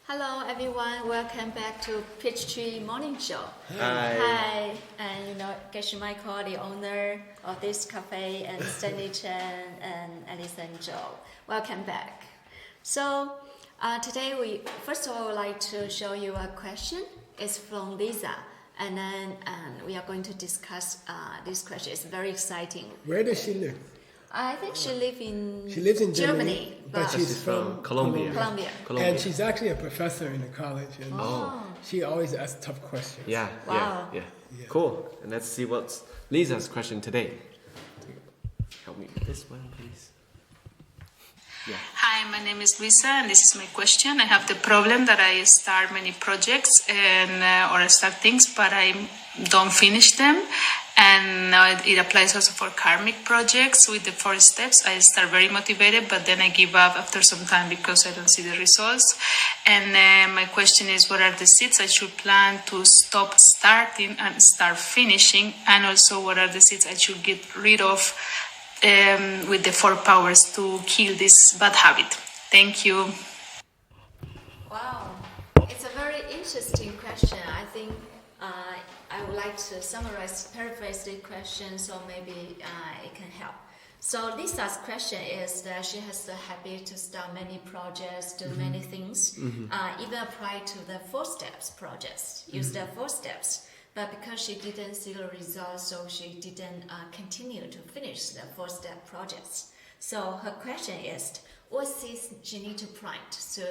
Hello everyone, welcome back to Peachtree Morning Show. Hi. And Geshe-Michael, the owner of this cafe, and Stanley Chen and Alice and Joe. Welcome back. So today we first of all would like to show you a question. It's from Lisa, and then we are going to discuss this question. It's very exciting. Where does she live? I think she lives in Germany, but she's from Colombia. And she's actually a professor in the college, and she always asks tough questions. Yeah, Wow. yeah. Cool. And let's see what's Lisa's question today. Help me with this one, please. Yeah. Hi, my name is Lisa, and this is my question. I have the problem that I start many projects or I start things, but I don't finish them. And now it applies also for karmic projects with the 4 steps. I start very motivated, but then I give up after some time because I don't see the results. And my question is, what are the seeds I should plant to stop starting and start finishing? And also, what are the seeds I should get rid of with the 4 powers to kill this bad habit? Thank you. Wow, it's a very interesting question. I think I would like to paraphrase the question, so maybe it can help. So Lisa's question is that she has the habit to start many projects, do many things, even apply to the 4 steps projects, use the 4 steps. But because she didn't see the results, so she didn't continue to finish the 4-step projects. So her question is, what seeds she need to plant to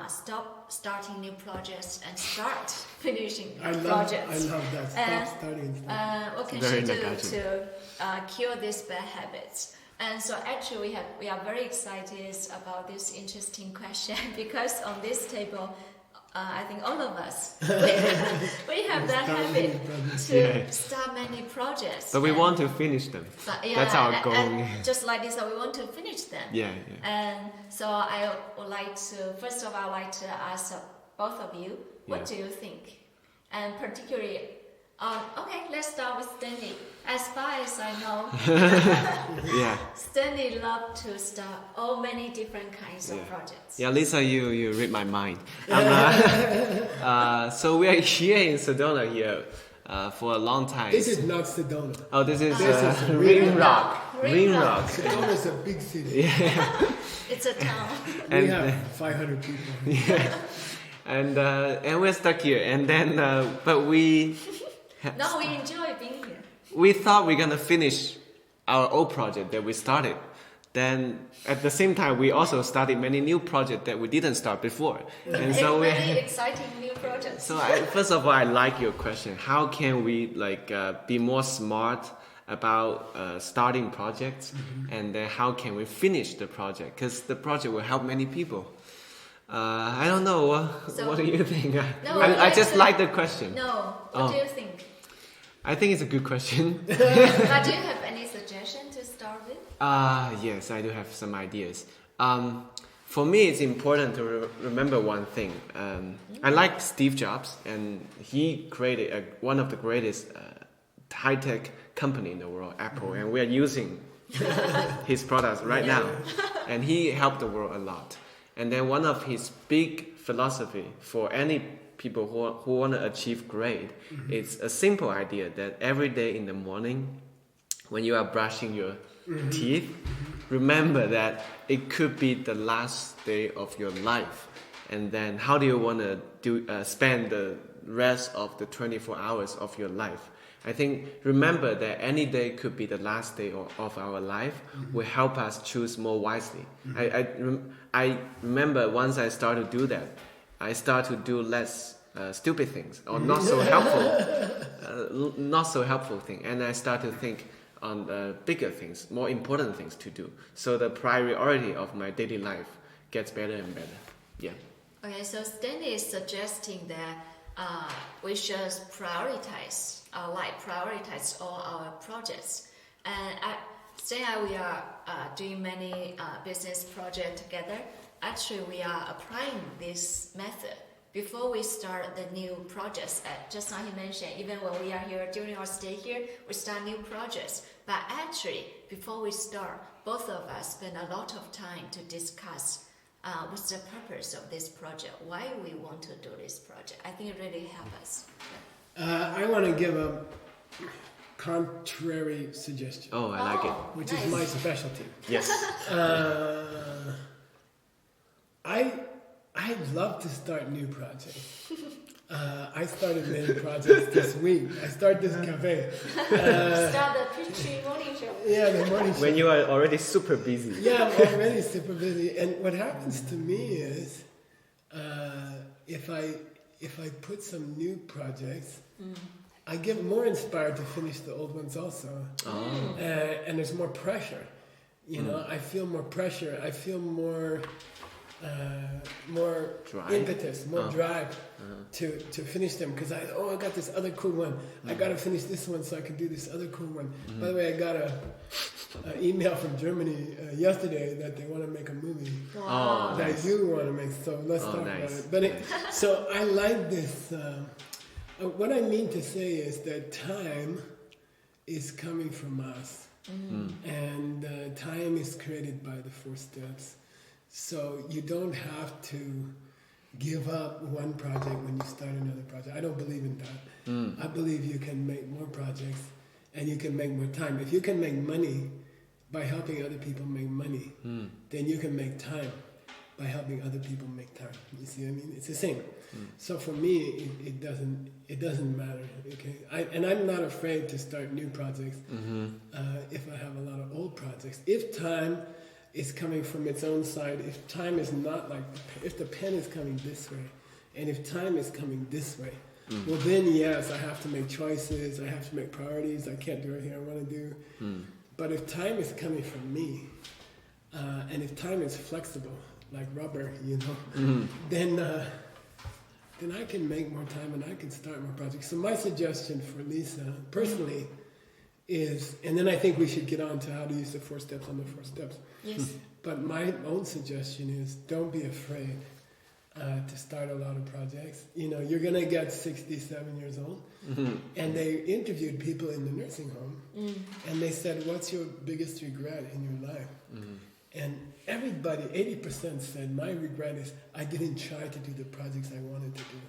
stop starting new projects and start finishing projects? I love that. Stop starting. What can she do to cure these bad habits? And so actually we are very excited about this interesting question because on this table, I think all of us, we have that habit to start many projects. But we want to finish them. That's our goal. And just like this, we want to finish them. Yeah. And so I would like to, first of all, I like to ask both of you, what do you think? And particularly, okay, let's start with Stanley. As far as I know, Stanley loves to start many different kinds of projects. Yeah, Lisa, you read my mind. So we are here in Sedona here for a long time. This is not Sedona. Oh, this is Ring Rock. Ring Rock. Sedona is a big city. Yeah. It's a town. We have 500 people. Yeah. And we're stuck here. And then, but we... No, we enjoy being here. We thought we're gonna finish our old project that we started. Then at the same time, we also started many new projects that we didn't start before. And so many exciting new projects. So first of all, I like your question. How can we be more smart about starting projects, and then how can we finish the project? Because the project will help many people. I don't know. What do you think? No, I just like the question. No. What do you think? I think it's a good question. But do you have any suggestion to start with? Yes, I do have some ideas. For me, it's important to remember one thing. I like Steve Jobs, and he created one of the greatest high-tech company in the world, Apple, and we are using his products right now. And he helped the world a lot. And then one of his big philosophy for any people who want to achieve great, it's a simple idea that every day in the morning, when you are brushing your teeth, remember that it could be the last day of your life. And then how do you want to spend the rest of the 24 hours of your life? I think remember that any day could be the last day of our life will help us choose more wisely. I remember once I started to do that, I started to do less stupid things or not so helpful thing, and I started to think on bigger things, more important things to do. So the priority of my daily life gets better and better. Yeah. Okay, so Stanley is suggesting that we should prioritize our life, prioritize all our projects. And Stanley and I, we are doing many business projects together. Actually, we are applying this method before we start the new projects. Just now he mentioned, even when we are here, during our stay here, we start new projects. But actually, before we start, both of us spend a lot of time to discuss what's the purpose of this project? Why we want to do this project? I think it really helps us. I want to give a contrary suggestion, Oh, I like it. which nice. is my specialty. Yes. I'd love to start new projects. I started many projects this week. I started this cafe. Start the Peachtree morning show. Yeah, the morning show. When you are already super busy. Yeah, I'm already super busy. And what happens to me is, if I put some new projects, I get more inspired to finish the old ones also. Oh. And there's more pressure. You know, I feel more pressure. I feel more Drive? impetus, more drive to finish them, because I got this other cool one. I got to finish this one so I can do this other cool one. By the way, I got a email from Germany yesterday that they want to make a movie Oh, that nice. you want to make. So let's talk nice. about it. But so I like this. What I mean to say is that time is coming from us, and time is created by the 4 steps. So you don't have to give up one project when you start another project. I don't believe in that. I believe you can make more projects and you can make more time. If you can make money by helping other people make money, then you can make time by helping other people make time. You see what I mean? It's the same. So for me, it doesn't matter. Okay, and I'm not afraid to start new projects if I have a lot of old projects. If time is coming from its own side, if time is not like, if the pen is coming this way, and if time is coming this way, well then yes, I have to make choices, I have to make priorities, I can't do everything I want to do. But if time is coming from me, and if time is flexible, like rubber, you know, then I can make more time and I can start more projects. So my suggestion for Lisa, personally, is, and then I think we should get on to how to use the 4 steps on the 4 steps. Yes. But my own suggestion is, don't be afraid to start a lot of projects. You know, you're gonna get 67 years old, and they interviewed people in the nursing home, and they said, "What's your biggest regret in your life?" And everybody, 80% said, "My regret is I didn't try to do the projects I wanted to do.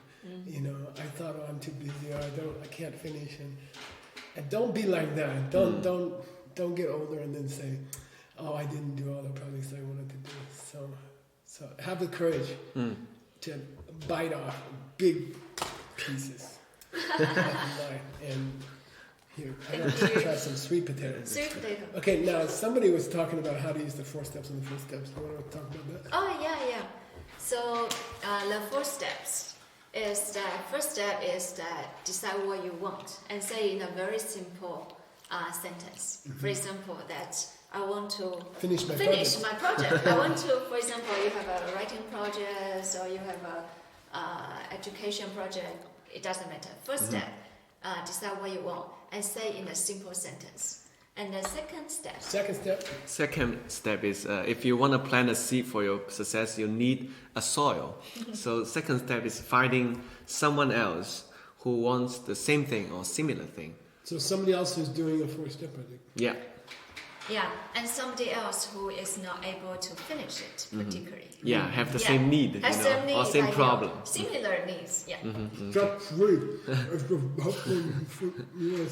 You know, I thought, oh, I'm too busy, or I can't finish." And don't be like that. Don't get older and then say, "Oh, I didn't do all the projects I wanted to do." So have the courage to bite off big pieces of life. And here, I want to try some sweet potatoes. Sweet potato. Okay, now somebody was talking about how to use the 4 steps and the 4 steps. You want to talk about that? Oh, yeah. So the 4 steps is that first step is that decide what you want and say in a very simple sentence. For example, that I want to Finish my project. I want to, for example, you have a writing project or you have a education project. It doesn't matter. First step, decide what you want and say in a simple sentence. And the second step. Second step is if you want to plant a seed for your success, you need a soil. So second step is finding someone else who wants the same thing or similar thing. So somebody else who's doing a 4-step project. Yeah. Yeah, and somebody else who is not able to finish it particularly. Yeah, have the same need, you Has know, same need, or same problem. Similar needs, yeah. Step 3.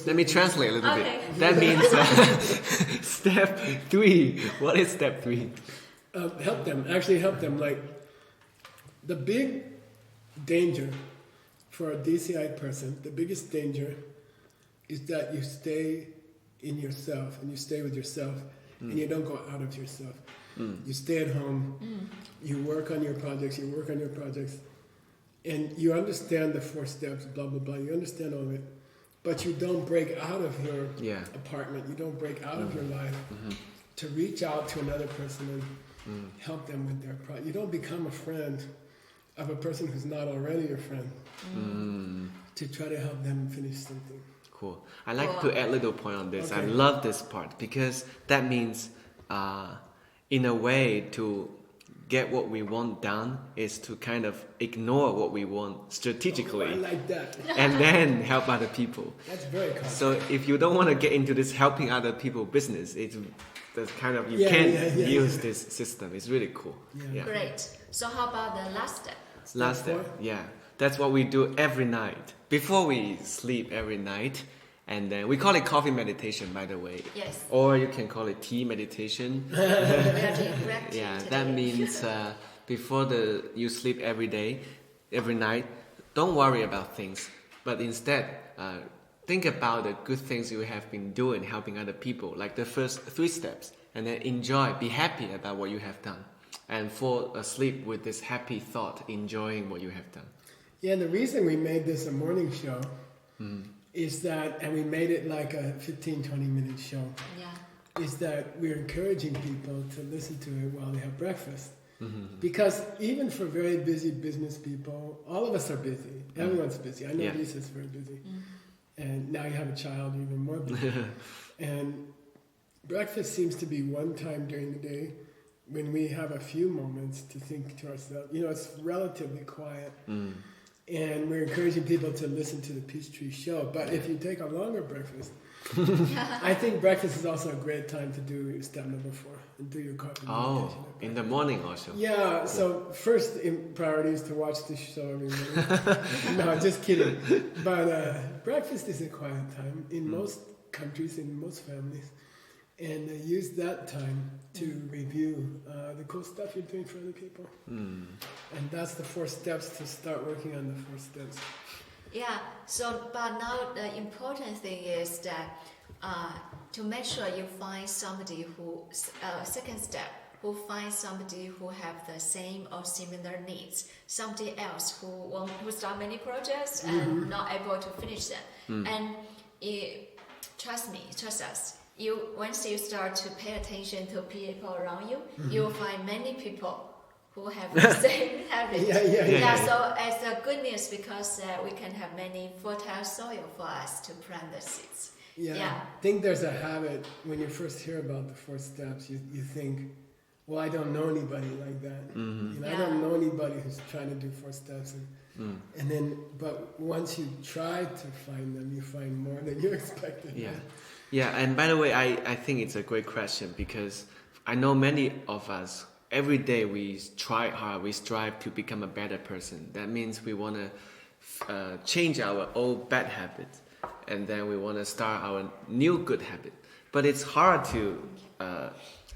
Let me translate a little Okay. bit. That means step 3. What is step 3? Help them. Like, the big danger for a DCI person, the biggest danger is that you stay in yourself and you stay with yourself and you don't go out of yourself. You stay at home, you work on your projects, and you understand the 4 steps, blah, blah, blah. You understand all of it, but you don't break out of your apartment. You don't break out of your life to reach out to another person and help them with their project. You don't become a friend of a person who's not already your friend to try to help them finish something. Cool. I like to add a little point on this. Okay. I love this part because that means, in a way, to get what we want done is to kind of ignore what we want strategically. I like that. And then help other people. That's very common. So if you don't want to get into this helping other people business, it's kind of you can't use this system. It's really cool. Yeah. Great. So how about the last step? Last step, yeah. That's what we do every night. Before we sleep every night. And then we call it coffee meditation, by the way. Yes. Or you can call it tea meditation. We are doing correct Yeah, today. that means before you sleep every day, every night, don't worry about things. But instead, think about the good things you have been doing, helping other people, like the first 3 steps. And then enjoy, be happy about what you have done. And fall asleep with this happy thought, enjoying what you have done. Yeah, the reason we made this a morning show is that, and we made it like a 15, 20-minute show, is that we're encouraging people to listen to it while they have breakfast. Because even for very busy business people, all of us are busy. Everyone's busy. I know Lisa's very busy. And now you have a child, you're even more busy. And breakfast seems to be one time during the day when we have a few moments to think to ourselves. You know, it's relatively quiet. And we're encouraging people to listen to the Peachtree Show. But if you take a longer breakfast, I think breakfast is also a great time to do step number 4 and do your coffee meditation. In the morning also. Yeah, so first priority is to watch the show every morning. No, just kidding. But breakfast is a quiet time in most countries, in most families. And use that time to review the cool stuff you're doing for other people. And that's the 4 steps to start working on the 4 steps. Yeah, so but now the important thing is that to make sure you find somebody who, second step, who finds somebody who have the same or similar needs, somebody else who start many projects and not able to finish them. And trust us. Once you start to pay attention to people around you, you will find many people who have the same habit. So it's a good news because we can have many fertile soil for us to plant the seeds. I think there's a habit when you first hear about the 4 steps, you think, well, I don't know anybody like that. You know, I don't know anybody who's trying to do 4 steps. And then, but once you try to find them, you find more than you expected. Yeah, and by the way, I think it's a great question because I know many of us, every day we try hard, we strive to become a better person. That means we want to change our old bad habits and then we want to start our new good habit. But it's hard to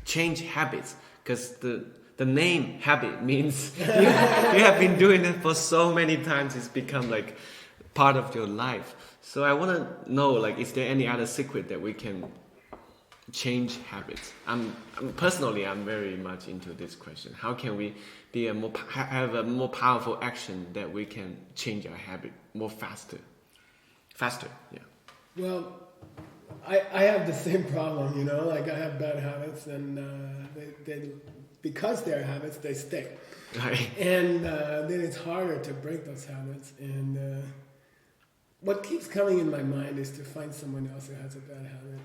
change habits because the name habit means you have been doing it for so many times, it's become like part of your life. So I want to know, like, is there any other secret that we can change habits? Personally, I'm very much into this question. How can we be have a more powerful action that we can change our habit more faster? Yeah. Well, I have the same problem, you know, like I have bad habits and they because they're habits, they stay. Right. And then it's harder to break those habits. And what keeps coming in my mind is to find someone else who has a bad habit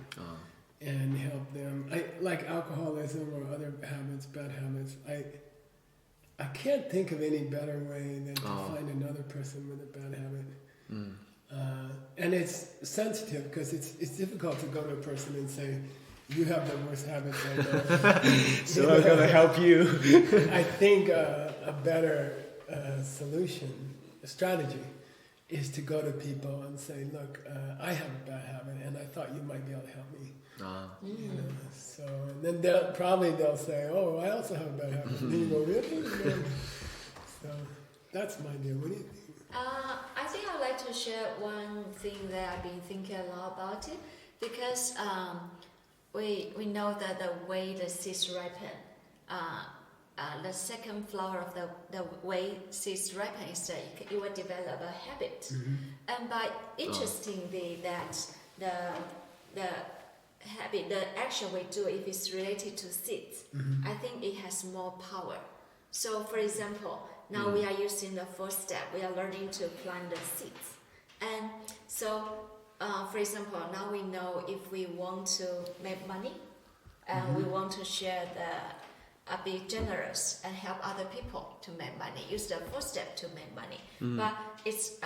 and help them. Like alcoholism or other habits, bad habits. I can't think of any better way than to find another person with a bad habit. And it's sensitive because it's difficult to go to a person and say, you have the worst habits I know. So I'm going to help you. I think a better a strategy is to go to people and say, look, I have a bad habit and I thought you might be able to help me. You know, so and then they'll say, oh, I also have a bad habit. And you go, really? No. So that's my deal. What do you think? I think I'd like to share one thing that I've been thinking a lot about it because we know that the way the seeds ripen, the second flower of the way seeds ripen is that you will develop a habit. And by interestingly that the habit, the action we do, if it's related to seeds, I think it has more power. So for example, now we are using the 4th step, we are learning to plant the seeds. And so for example, now we know if we want to make money and we want to share be generous and help other people to make money. Use the first step to make money. But it's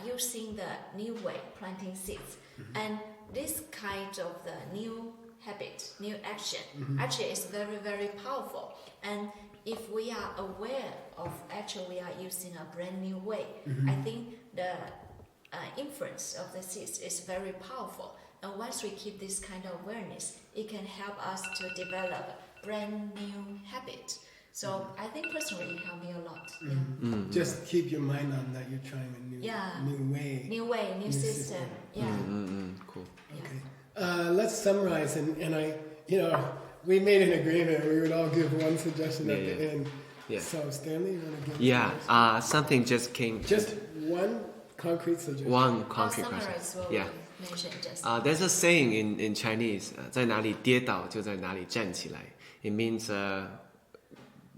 using the new way, planting seeds. And this kind of the new habit, new action, actually is very, very powerful. And if we are aware of actually we are using a brand new way, I think the influence of the seeds is very powerful. And once we keep this kind of awareness, it can help us to develop brand new habit. So I think personally it helped me a lot. Just keep your mind on that you're trying a new way. New system. Yeah. Cool. Okay. Let's summarize, and I, we made an agreement. We would all give one suggestion at the end. Yeah. So Stanley, you want to give? Yeah. Something just came. Just one concrete suggestion. One concrete I'll question. summarize what Yeah. we mentioned just. There's a saying in Chinese, 在哪里跌倒就在哪里站起来. It means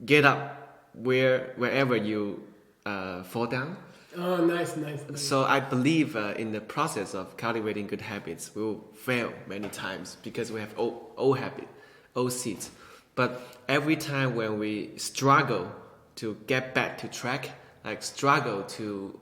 get up wherever you fall down. Oh, nice. So I believe in the process of cultivating good habits, we'll fail many times because we have old seeds. But every time when we struggle to get back to track, like struggle to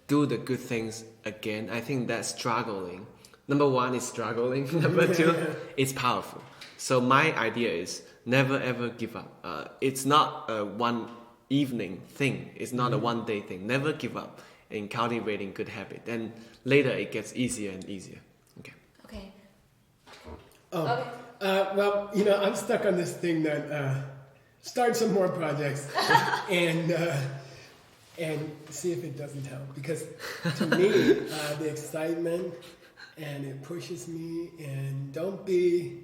do the good things again, I think that struggling, number one is struggling, number two, it's powerful. So my idea is never ever give up. It's not a one evening thing. It's not a one day thing. Never give up in cultivating good habit. And later it gets easier and easier. Okay. Well, I'm stuck on this thing that start some more projects and see if it doesn't help. Because to me, the excitement and it pushes me. And don't be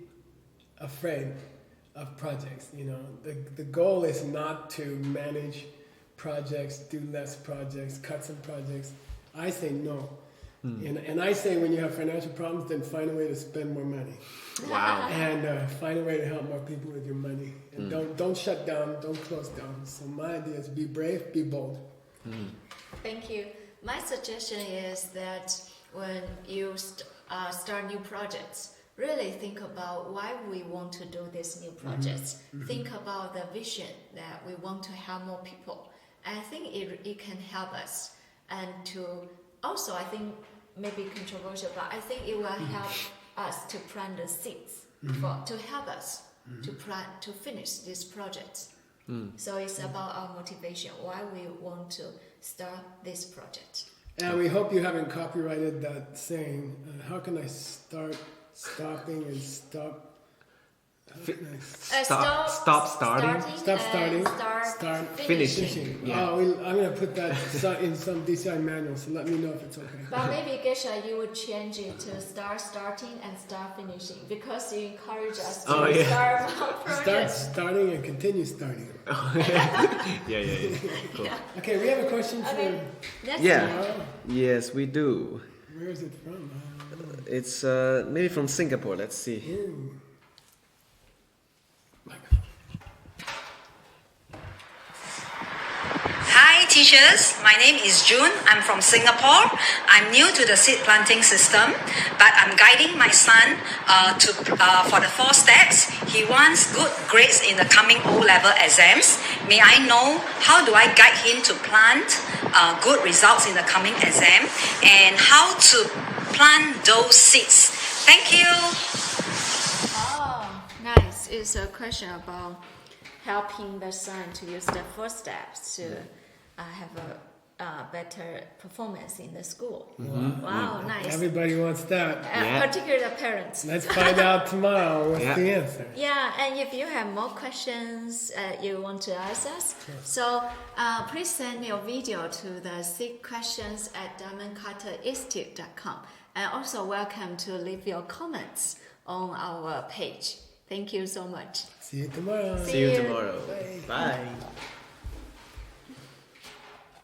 afraid of projects. The goal is not to manage projects, do less projects, cut some projects. I say no. And I say when you have financial problems, then find a way to spend more money. Wow. And find a way to help more people with your money. And don't shut down, don't close down. So my idea is be brave, be bold. Thank you. My suggestion is that when you start new projects, really think about why we want to do these new projects. Think about the vision that we want to help more people. And I think it can help us. And to also, I think maybe controversial, but I think it will help us to plant the seeds to help us to finish these projects. So it's about our motivation, why we want to start this project. And we hope you haven't copyrighted that saying, how can I start stopping and stop? Stop starting. Start finishing. Yeah. I'm going to put that in some DCI manual, so let me know if it's okay. But maybe, Gesha, you would change it to start starting and start finishing, because you encourage us to start more projects. Start starting and continue starting. Yeah. Cool. Okay, we have a question for... Yes, we do. Where is it from? It's maybe from Singapore. Let's see. Ooh. Hi teachers, my name is June. I'm from Singapore. I'm new to the seed planting system, but I'm guiding my son for the 4 steps. He wants good grades in the coming O-level exams. May I know how do I guide him to plant good results in the coming exam, and how to plant those seeds? Thank you. Oh, nice. It's a question about helping the son to use the first steps to have a better performance in the school. Wow, nice. Everybody wants that. Particularly the parents. Let's find out tomorrow what's the answer. Yeah, and if you have more questions you want to ask us, so please send your video to the seedquestions@diamondcutterinstitute.com. And also welcome to leave your comments on our page. Thank you so much. See you tomorrow. See you tomorrow. Bye. Bye.